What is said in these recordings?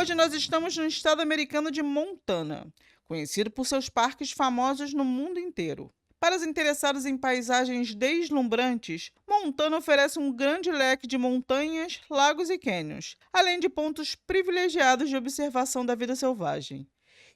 Hoje nós estamos no estado americano de Montana, conhecido por seus parques famosos no mundo inteiro. Para os interessados em paisagens deslumbrantes, Montana oferece um grande leque de montanhas, lagos e cânions, além de pontos privilegiados de observação da vida selvagem.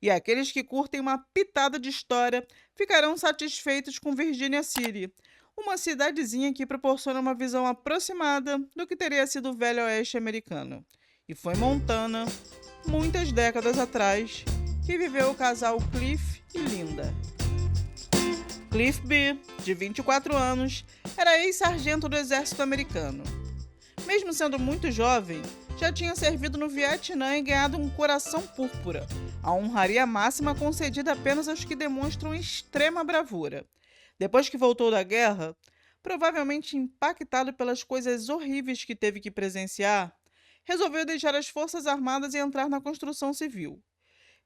E aqueles que curtem uma pitada de história ficarão satisfeitos com Virginia City, uma cidadezinha que proporciona uma visão aproximada do que teria sido o Velho Oeste americano. E foi em Montana, muitas décadas atrás, que viveu o casal Cliff e Linda. Cliff B, de 24 anos, era ex-sargento do exército americano. Mesmo sendo muito jovem, já tinha servido no Vietnã e ganhado um coração púrpura, a honraria máxima concedida apenas aos que demonstram extrema bravura. Depois que voltou da guerra, provavelmente impactado pelas coisas horríveis que teve que presenciar, resolveu deixar as Forças Armadas e entrar na construção civil.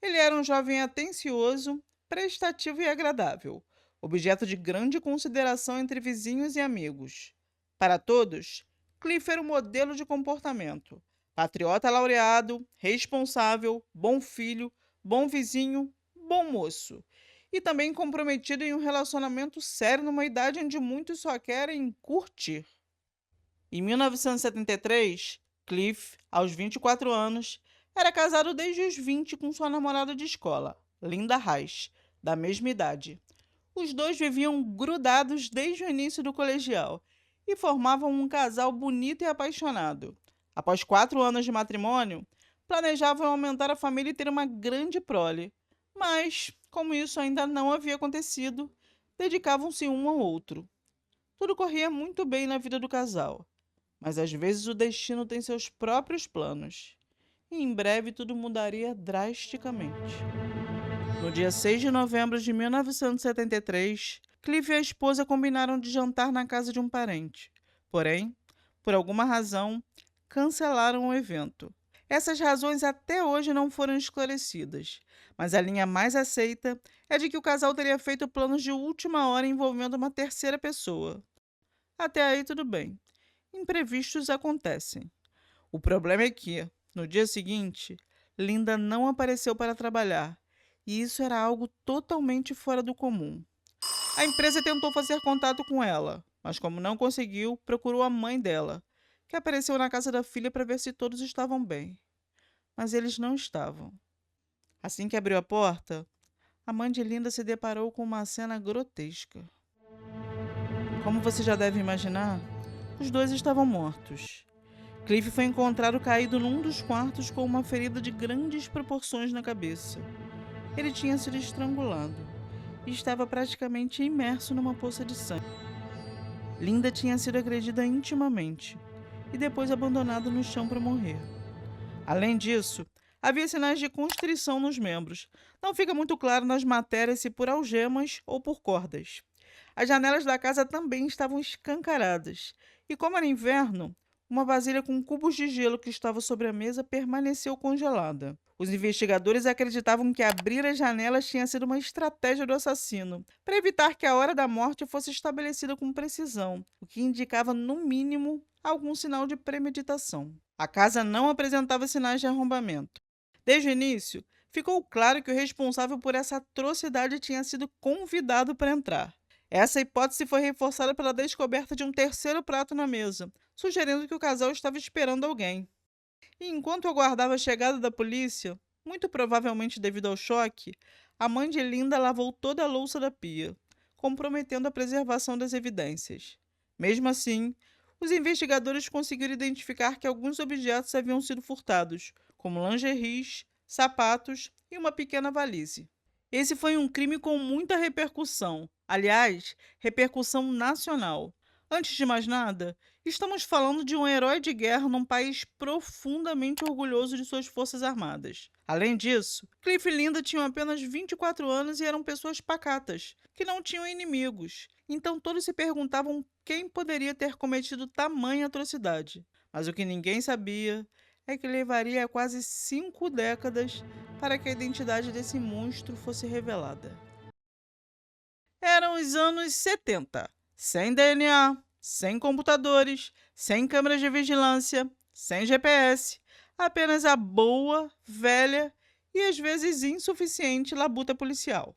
Ele era um jovem atencioso, prestativo e agradável, objeto de grande consideração entre vizinhos e amigos. Para todos, Cliff era um modelo de comportamento. Patriota laureado, responsável, bom filho, bom vizinho, bom moço. E também comprometido em um relacionamento sério numa idade onde muitos só querem curtir. Em 1973, Cliff, aos 24 anos, era casado desde os 20 com sua namorada de escola, Linda Reis, da mesma idade. Os dois viviam grudados desde o início do colegial e formavam um casal bonito e apaixonado. Após 4 anos de matrimônio, planejavam aumentar a família e ter uma grande prole. Mas, como isso ainda não havia acontecido, dedicavam-se um ao outro. Tudo corria muito bem na vida do casal, mas às vezes o destino tem seus próprios planos. E em breve tudo mudaria drasticamente. No dia 6 de novembro de 1973, Cliff e a esposa combinaram de jantar na casa de um parente. Porém, por alguma razão, cancelaram o evento. Essas razões até hoje não foram esclarecidas, mas a linha mais aceita é de que o casal teria feito planos de última hora envolvendo uma terceira pessoa. Até aí tudo bem. Imprevistos acontecem. O problema é que, no dia seguinte, Linda não apareceu para trabalhar, e isso era algo totalmente fora do comum. A empresa tentou fazer contato com ela, mas como não conseguiu, procurou a mãe dela, que apareceu na casa da filha para ver se todos estavam bem. Mas eles não estavam. Assim que abriu a porta, a mãe de Linda se deparou com uma cena grotesca. Como você já deve imaginar, os dois estavam mortos. Cliff foi encontrado caído num dos quartos com uma ferida de grandes proporções na cabeça. Ele tinha sido estrangulado e estava praticamente imerso numa poça de sangue. Linda tinha sido agredida intimamente e depois abandonada no chão para morrer. Além disso, havia sinais de constrição nos membros. Não fica muito claro nas matérias se por algemas ou por cordas. As janelas da casa também estavam escancaradas, e como era inverno, uma vasilha com cubos de gelo que estava sobre a mesa permaneceu congelada. Os investigadores acreditavam que abrir as janelas tinha sido uma estratégia do assassino, para evitar que a hora da morte fosse estabelecida com precisão, o que indicava, no mínimo, algum sinal de premeditação. A casa não apresentava sinais de arrombamento. Desde o início, ficou claro que o responsável por essa atrocidade tinha sido convidado para entrar. Essa hipótese foi reforçada pela descoberta de um terceiro prato na mesa, sugerindo que o casal estava esperando alguém. E enquanto aguardava a chegada da polícia, muito provavelmente devido ao choque, a mãe de Linda lavou toda a louça da pia, comprometendo a preservação das evidências. Mesmo assim, os investigadores conseguiram identificar que alguns objetos haviam sido furtados, como lingeries, sapatos e uma pequena valise. Esse foi um crime com muita repercussão, aliás, repercussão nacional. Antes de mais nada, estamos falando de um herói de guerra num país profundamente orgulhoso de suas forças armadas. Além disso, Cliff e Linda tinham apenas 24 anos e eram pessoas pacatas, que não tinham inimigos. Então todos se perguntavam quem poderia ter cometido tamanha atrocidade. Mas o que ninguém sabia é que levaria quase 5 décadas para que a identidade desse monstro fosse revelada. Eram os anos 70, sem DNA, sem computadores, sem câmeras de vigilância, sem GPS. apenas a boa, velha e às vezes insuficiente labuta policial.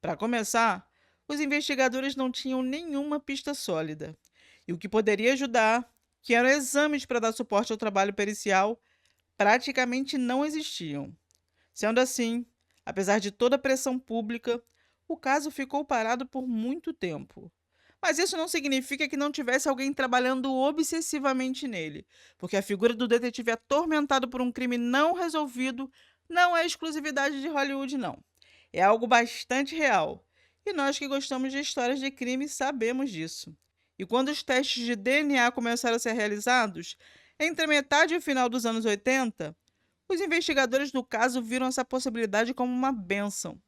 Para começar, os investigadores não tinham nenhuma pista sólida, e o que poderia ajudar, que eram exames para dar suporte ao trabalho pericial, praticamente não existiam. Sendo assim, apesar de toda a pressão pública, o caso ficou parado por muito tempo. Mas isso não significa que não tivesse alguém trabalhando obsessivamente nele, porque a figura do detetive atormentado por um crime não resolvido não é exclusividade de Hollywood, não. É algo bastante real. E nós que gostamos de histórias de crime sabemos disso. E quando os testes de DNA começaram a ser realizados, entre a metade e o final dos anos 80, os investigadores do caso viram essa possibilidade como uma bênção.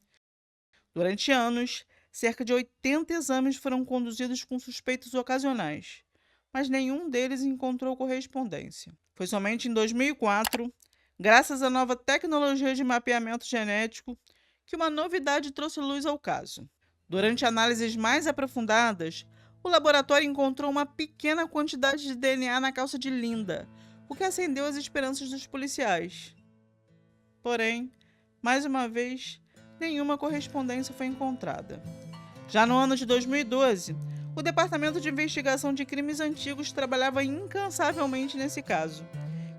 Durante anos, cerca de 80 exames foram conduzidos com suspeitos ocasionais, mas nenhum deles encontrou correspondência. Foi somente em 2004, graças à nova tecnologia de mapeamento genético, que uma novidade trouxe luz ao caso. Durante análises mais aprofundadas, o laboratório encontrou uma pequena quantidade de DNA na calça de Linda, o que acendeu as esperanças dos policiais. Porém, mais uma vez, nenhuma correspondência foi encontrada. Já no ano de 2012, o Departamento de Investigação de Crimes Antigos trabalhava incansavelmente nesse caso.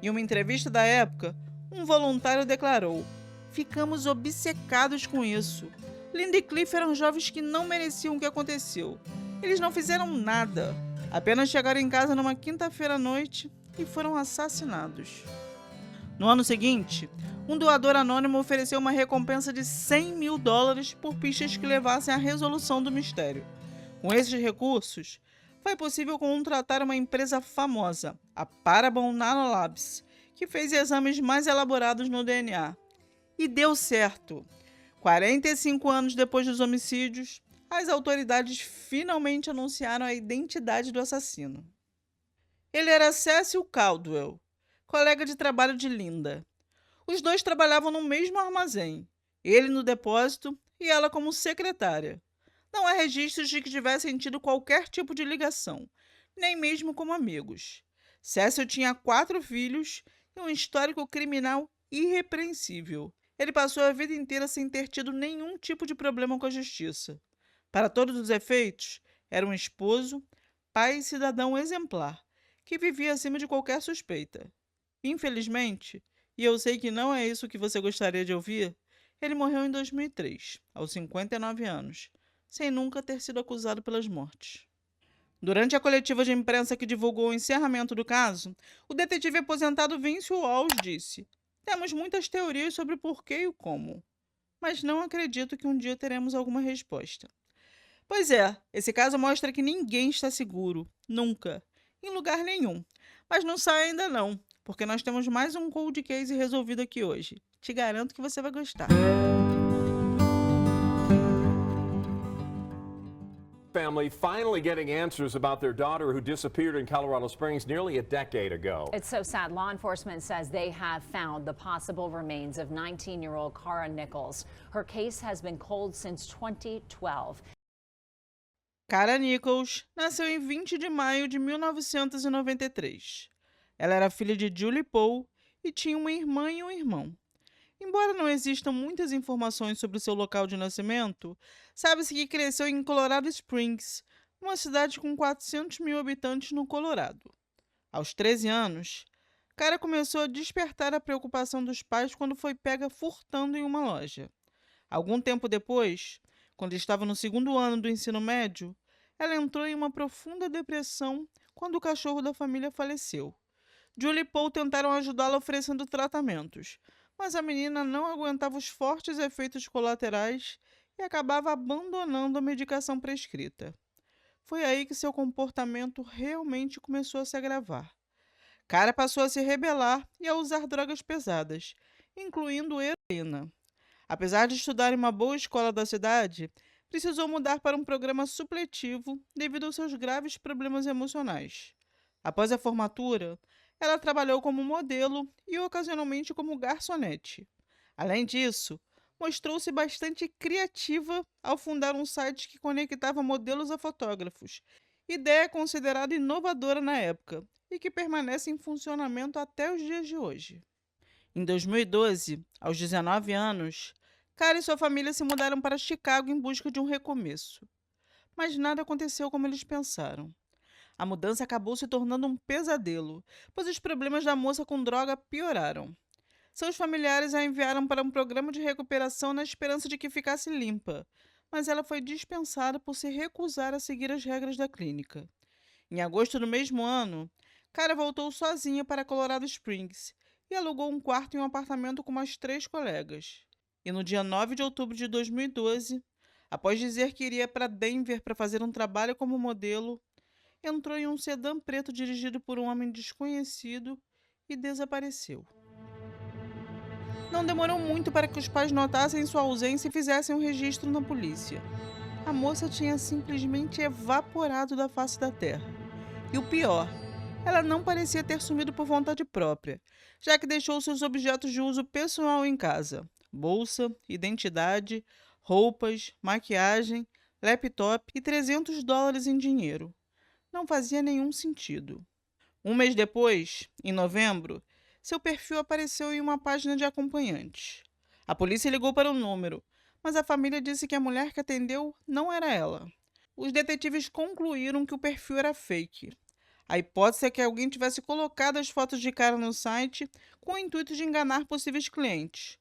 Em uma entrevista da época, um voluntário declarou: "Ficamos obcecados com isso. Linda e Cliff eram jovens que não mereciam o que aconteceu. Eles não fizeram nada. Apenas chegaram em casa numa quinta-feira à noite e foram assassinados." No ano seguinte, um doador anônimo ofereceu uma recompensa de US$ 100.000 por pistas que levassem à resolução do mistério. Com esses recursos, foi possível contratar uma empresa famosa, a Paramount Nanolabs, que fez exames mais elaborados no DNA. E deu certo. 45 anos depois dos homicídios, as autoridades finalmente anunciaram a identidade do assassino. Ele era Cecil Caldwell, colega de trabalho de Linda. Os dois trabalhavam no mesmo armazém, ele no depósito e ela como secretária. Não há registros de que tivessem tido qualquer tipo de ligação, nem mesmo como amigos. Cecil tinha 4 filhos e um histórico criminal irrepreensível. Ele passou a vida inteira sem ter tido nenhum tipo de problema com a justiça. Para todos os efeitos, era um esposo, pai e cidadão exemplar, que vivia acima de qualquer suspeita. Infelizmente, e eu sei que não é isso que você gostaria de ouvir, ele morreu em 2003, aos 59 anos, sem nunca ter sido acusado pelas mortes. Durante a coletiva de imprensa que divulgou o encerramento do caso, o detetive aposentado Vince Walsh disse: "Temos muitas teorias sobre o porquê e o como, mas não acredito que um dia teremos alguma resposta." Pois é, esse caso mostra que ninguém está seguro, nunca, em lugar nenhum. Mas não sai ainda não, porque nós temos mais um cold case resolvido aqui hoje. Te garanto que você vai gostar. Family finally getting answers about their daughter who disappeared in Colorado Springs nearly a decade ago. It's so sad. Law enforcement says they have found the possible remains of 19-year-old Cara Nichols. Her case has been cold since 2012. Cara Nichols nasceu em 20 de maio de 1993. Ela era filha de Julie Paul e tinha uma irmã e um irmão. Embora não existam muitas informações sobre seu local de nascimento, sabe-se que cresceu em Colorado Springs, uma cidade com 400 mil habitantes no Colorado. Aos 13 anos, Cara começou a despertar a preocupação dos pais quando foi pega furtando em uma loja. Algum tempo depois, quando estava no segundo ano do ensino médio, ela entrou em uma profunda depressão quando o cachorro da família faleceu. Julie e Paul tentaram ajudá-la oferecendo tratamentos, mas a menina não aguentava os fortes efeitos colaterais e acabava abandonando a medicação prescrita. Foi aí que seu comportamento realmente começou a se agravar. Cara passou a se rebelar e a usar drogas pesadas, incluindo heroína. Apesar de estudar em uma boa escola da cidade, precisou mudar para um programa supletivo devido aos seus graves problemas emocionais. Após a formatura, ela trabalhou como modelo e ocasionalmente como garçonete. Além disso, mostrou-se bastante criativa ao fundar um site que conectava modelos a fotógrafos, ideia considerada inovadora na época e que permanece em funcionamento até os dias de hoje. Em 2012, aos 19 anos, Cara e sua família se mudaram para Chicago em busca de um recomeço. Mas nada aconteceu como eles pensaram. A mudança acabou se tornando um pesadelo, pois os problemas da moça com droga pioraram. Seus familiares a enviaram para um programa de recuperação na esperança de que ficasse limpa, mas ela foi dispensada por se recusar a seguir as regras da clínica. Em agosto do mesmo ano, Cara voltou sozinha para Colorado Springs e alugou um quarto em um apartamento com mais 3 colegas. E no dia 9 de outubro de 2012, após dizer que iria para Denver para fazer um trabalho como modelo, entrou em um sedã preto dirigido por um homem desconhecido e desapareceu. Não demorou muito para que os pais notassem sua ausência e fizessem um registro na polícia. A moça tinha simplesmente evaporado da face da terra. E o pior, ela não parecia ter sumido por vontade própria, já que deixou seus objetos de uso pessoal em casa: bolsa, identidade, roupas, maquiagem, laptop e $300 em dinheiro. Não fazia nenhum sentido. Um mês depois, em novembro, seu perfil apareceu em uma página de acompanhantes. A polícia ligou para o número, mas a família disse que a mulher que atendeu não era ela. Os detetives concluíram que o perfil era fake. A hipótese é que alguém tivesse colocado as fotos de Cara no site com o intuito de enganar possíveis clientes.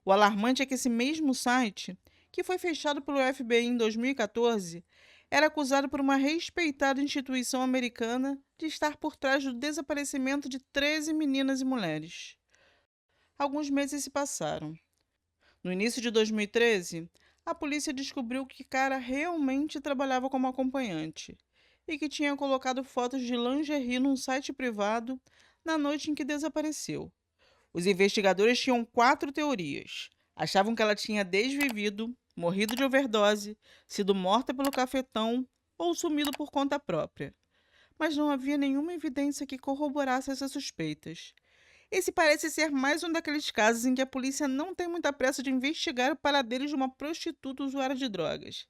O alarmante é que esse mesmo site, que foi fechado pelo FBI em 2014, era acusado por uma respeitada instituição americana de estar por trás do desaparecimento de 13 meninas e mulheres. Alguns meses se passaram. No início de 2013, a polícia descobriu que Cara realmente trabalhava como acompanhante e que tinha colocado fotos de lingerie num site privado na noite em que desapareceu. Os investigadores tinham 4 teorias. Achavam que ela tinha desvivido, morrido de overdose, sido morta pelo cafetão ou sumido por conta própria. Mas não havia nenhuma evidência que corroborasse essas suspeitas. Esse parece ser mais um daqueles casos em que a polícia não tem muita pressa de investigar o paradeiro de uma prostituta usuária de drogas.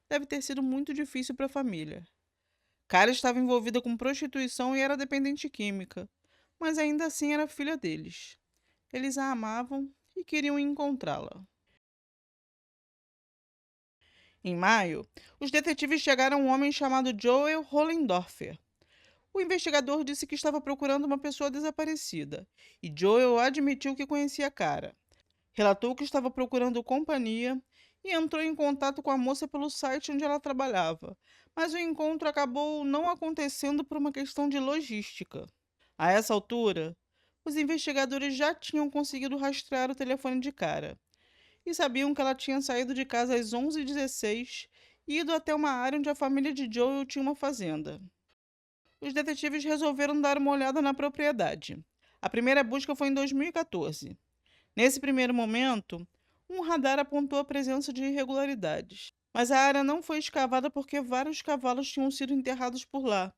Deve ter sido muito difícil para a família. Cara estava envolvida com prostituição e era dependente química, mas ainda assim era filha deles. Eles a amavam e queriam encontrá-la. Em maio, os detetives chegaram a um homem chamado Joel Hollendorfer. O investigador disse que estava procurando uma pessoa desaparecida, e Joel admitiu que conhecia Cara. Relatou que estava procurando companhia e entrou em contato com a moça pelo site onde ela trabalhava, mas o encontro acabou não acontecendo por uma questão de logística. A essa altura, os investigadores já tinham conseguido rastrear o telefone de Cara e sabiam que ela tinha saído de casa às 11h16 e ido até uma área onde a família de Joel tinha uma fazenda. Os detetives resolveram dar uma olhada na propriedade. A primeira busca foi em 2014. Nesse primeiro momento, um radar apontou a presença de irregularidades, mas a área não foi escavada porque vários cavalos tinham sido enterrados por lá,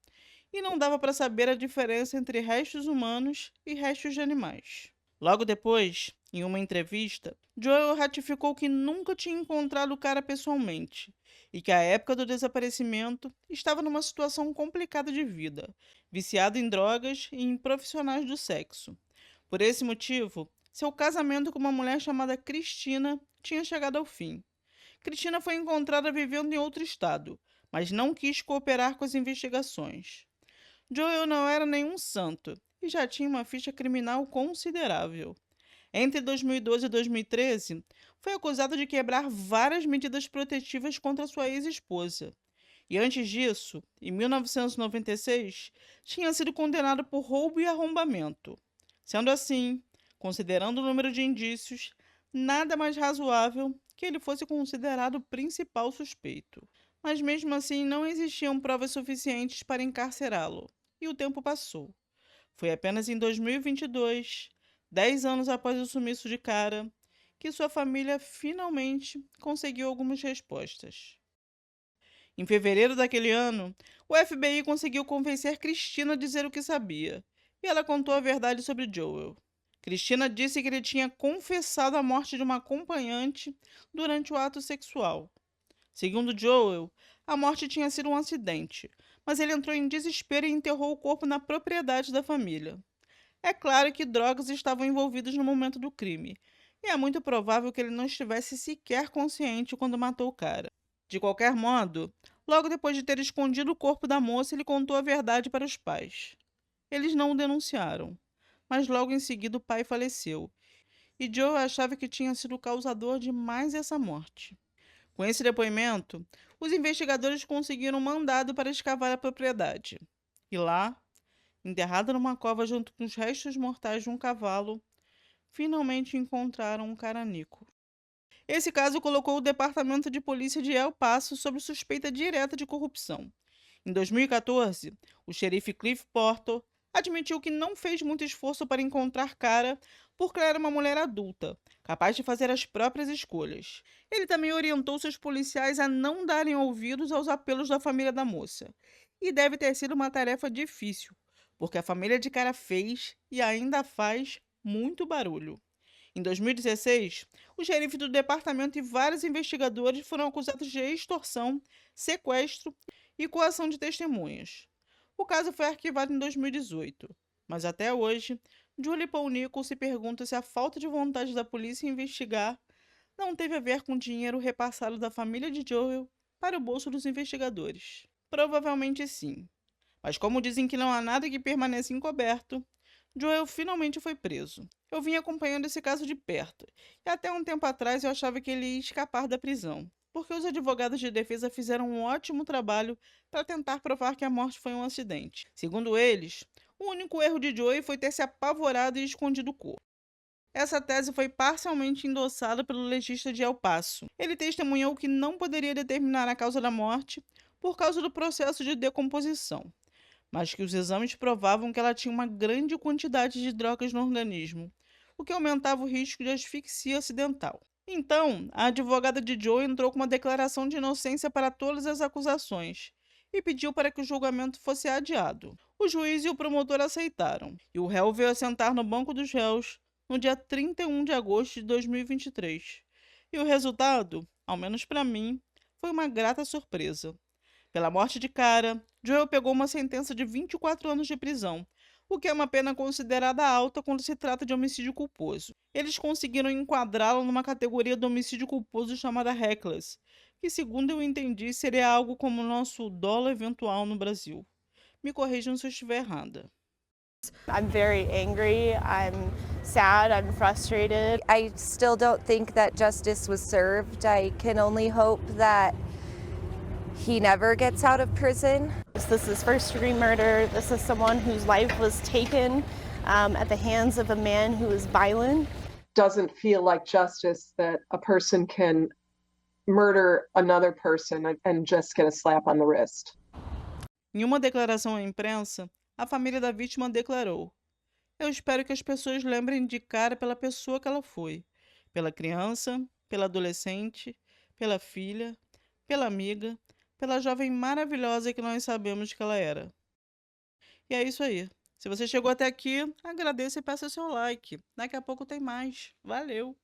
e não dava para saber a diferença entre restos humanos e restos de animais. Logo depois, em uma entrevista, Joel ratificou que nunca tinha encontrado o Cara pessoalmente e que à época do desaparecimento estava numa situação complicada de vida, viciado em drogas e em profissionais do sexo. Por esse motivo, seu casamento com uma mulher chamada Cristina tinha chegado ao fim. Cristina foi encontrada vivendo em outro estado, mas não quis cooperar com as investigações. Joel não era nenhum santo e já tinha uma ficha criminal considerável. Entre 2012 e 2013, foi acusado de quebrar várias medidas protetivas contra sua ex-esposa. E antes disso, em 1996, tinha sido condenado por roubo e arrombamento. Sendo assim, considerando o número de indícios, nada mais razoável que ele fosse considerado o principal suspeito. Mas mesmo assim não existiam provas suficientes para encarcerá-lo, e o tempo passou. Foi apenas em 2022, 10 anos após o sumiço de Cara, que sua família finalmente conseguiu algumas respostas. Em fevereiro daquele ano, o FBI conseguiu convencer Cristina a dizer o que sabia, e ela contou a verdade sobre Joel. Cristina disse que ele tinha confessado a morte de uma acompanhante durante o ato sexual. Segundo Joel, a morte tinha sido um acidente, mas ele entrou em desespero e enterrou o corpo na propriedade da família. É claro que drogas estavam envolvidas no momento do crime, e é muito provável que ele não estivesse sequer consciente quando matou o cara. De qualquer modo, logo depois de ter escondido o corpo da moça, ele contou a verdade para os pais. Eles não o denunciaram, mas logo em seguida o pai faleceu, e Joe achava que tinha sido o causador de mais essa morte. Com esse depoimento, os investigadores conseguiram um mandado para escavar a propriedade. E lá, enterrado numa cova junto com os restos mortais de um cavalo, finalmente encontraram um caranico. Esse caso colocou o Departamento de Polícia de El Paso sob suspeita direta de corrupção. Em 2014, o xerife Cliff Porter admitiu que não fez muito esforço para encontrar Cara porque ela era uma mulher adulta, capaz de fazer as próprias escolhas. Ele também orientou seus policiais a não darem ouvidos aos apelos da família da moça. E deve ter sido uma tarefa difícil, porque a família de Cara fez e ainda faz muito barulho. Em 2016, o xerife do departamento e vários investigadores foram acusados de extorsão, sequestro e coação de testemunhas. O caso foi arquivado em 2018, mas até hoje, Julie Paul Nichols se pergunta se a falta de vontade da polícia em investigar não teve a ver com o dinheiro repassado da família de Joel para o bolso dos investigadores. Provavelmente sim, mas como dizem que não há nada que permaneça encoberto, Joel finalmente foi preso. Eu vim acompanhando esse caso de perto, e até um tempo atrás eu achava que ele ia escapar da prisão, porque os advogados de defesa fizeram um ótimo trabalho para tentar provar que a morte foi um acidente. Segundo eles, o único erro de Joey foi ter se apavorado e escondido o corpo. Essa tese foi parcialmente endossada pelo legista de El Paso. Ele testemunhou que não poderia determinar a causa da morte por causa do processo de decomposição, mas que os exames provavam que ela tinha uma grande quantidade de drogas no organismo, o que aumentava o risco de asfixia acidental. Então, a advogada de Joe entrou com uma declaração de inocência para todas as acusações e pediu para que o julgamento fosse adiado. O juiz e o promotor aceitaram, e o réu veio assentar no banco dos réus no dia 31 de agosto de 2023. E o resultado, ao menos para mim, foi uma grata surpresa. Pela morte de Cara, Joel pegou uma sentença de 24 anos de prisão, o que é uma pena considerada alta quando se trata de homicídio culposo. Eles conseguiram enquadrá-lo numa categoria de homicídio culposo chamada reckless, que, segundo eu entendi, seria algo como o nosso dolo eventual no Brasil. Me corrijam se eu estiver errada. I'm very angry, I'm sad, I'm frustrated. I still don't think that justice was served. I can only hope that he never gets out of prison. This is first-degree murder. This is someone whose life was taken at the hands of a man who is violent. Doesn't feel like justice that a person can murder another person and just get a slap on the wrist. Em uma declaração à imprensa, a família da vítima declarou: "Eu espero que as pessoas lembrem de Cara pela pessoa que ela foi, pela criança, pela adolescente, pela filha, pela amiga, pela jovem maravilhosa que nós sabemos que ela era." E é isso aí. Se você chegou até aqui, agradeço e peça seu like. Daqui a pouco tem mais. Valeu!